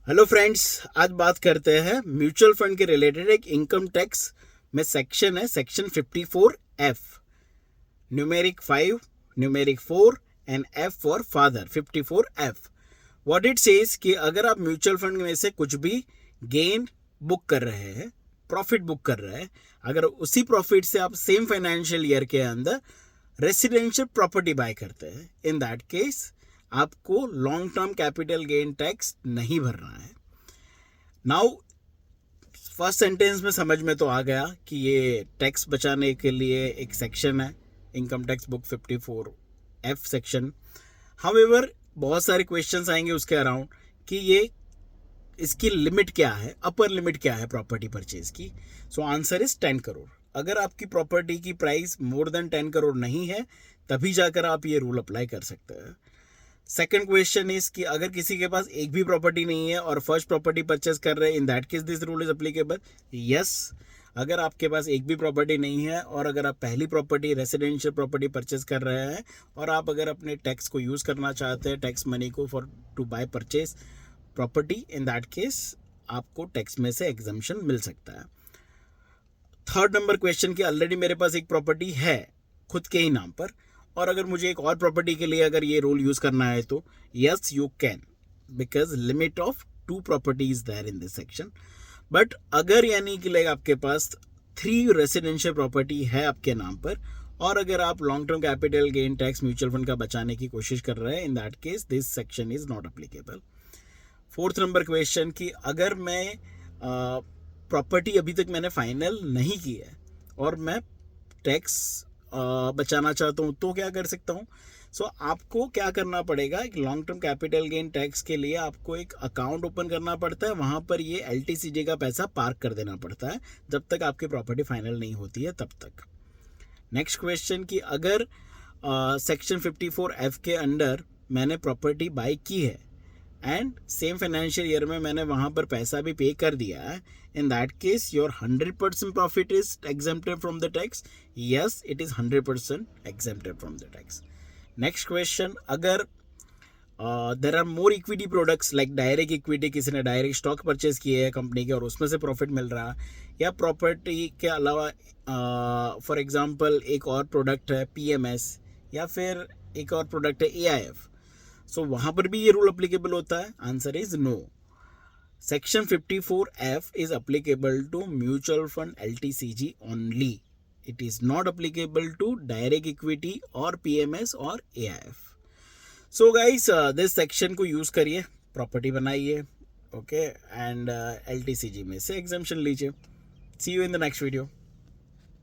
Hello friends, आज बात करते हैं म्यूचुअल फंड के रिलेटेड एक इनकम टैक्स में सेक्शन है, section 54F, numeric 5, numeric 4 and F for father. 54F what it says कि अगर आप म्यूचुअल फंड में से कुछ भी गेन बुक कर रहे हैं, प्रॉफिट बुक कर रहे हैं, अगर उसी प्रॉफिट से आप सेम फाइनेंशियल ईयर के अंदर रेसिडेंशियल प्रॉपर्टी बाय करते हैं, इन दैट केस आपको long term capital gain tax नहीं भरना है। नाउ फर्स्ट सेंटेंस में समझ में तो आ गया कि ये टैक्स बचाने के लिए एक सेक्शन है, income tax book 54F section. However बहुत सारे क्वेश्चंस आएंगे उसके अराउंड कि ये इसकी लिमिट क्या है, अपर लिमिट क्या है प्रॉपर्टी परचेज की। So answer is 10 crore. अगर आपकी प्रॉपर्टी की प्राइस मोर देन 10 करोड़ नहीं है तभी जाकर आप ये रूल अप्लाई कर सकते हैं। सेकंड क्वेश्चन इज कि अगर किसी के पास एक भी प्रॉपर्टी नहीं है और फर्स्ट प्रॉपर्टी परचेज कर रहे हैं, इन that case this rule is applicable. Yes, अगर आपके पास एक भी प्रॉपर्टी नहीं है और अगर आप पहली प्रॉपर्टी रेसिडेंशियल प्रॉपर्टी परचेज कर रहे हैं और आप अगर अपने टैक्स को यूज़ करना चाहते हैं, टैक्स मनी को for to buy purchase property, in that case आपको टैक्स में से एग्जम्पशन मिल सकता है। थर्ड नंबर क्वेश्चन कि ऑलरेडी मेरे पास एक प्रॉपर्टी है खुद के ही नाम पर और अगर मुझे एक और प्रॉपर्टी के लिए अगर ये रूल यूज़ करना है तो yes you can, because limit of 2 properties there in this section. But अगर यानी कि लाइक आपके पास 3 रेसिडेंशियल प्रॉपर्टी है आपके नाम पर और अगर आप long term capital gain tax mutual fund का बचाने की कोशिश कर रहे हैं, इन that case this section is not applicable. Fourth number question कि अगर मैं प्रॉपर्टी अभी तक मैंने फाइनल नहीं की है और मैं टैक्स बचाना चाहता हूँ तो क्या कर सकता हूँ। सो आपको क्या करना पड़ेगा, एक long term capital gain tax के लिए आपको एक अकाउंट ओपन करना पड़ता है, वहाँ पर ये LTCJ का पैसा पार्क कर देना पड़ता है जब तक आपकी प्रॉपर्टी फाइनल नहीं होती है तब तक। नेक्स्ट क्वेश्चन कि अगर सेक्शन 54F के अंडर मैंने प्रॉपर्टी बाई की है एंड सेम फाइनेंशियल ईयर में मैंने वहाँ पर पैसा भी पे कर दिया है, in that case your 100% profit is exempted from the tax. Yes, it is 100% exempted from the tax. Next question, अगर there are more equity products like direct equity, किसी ने डायरेक्ट स्टॉक परचेज किए है कंपनी के और उसमें से profit मिल रहा है, या प्रॉपर्टी के अलावा फॉर एग्जांपल एक और प्रोडक्ट है PMS या फिर एक और प्रोडक्ट है AIF, सो वहाँ पर भी ये रूल अप्लीकेबल होता है। Answer is no. Section 54F is applicable to mutual fund LTCG only, it is not applicable to direct equity और PMS और AIF। So guys, this section को यूज़ करिए, प्रॉपर्टी बनाइए, ओके, एंड LTCG में से exemption लीजिए। See you in the next video.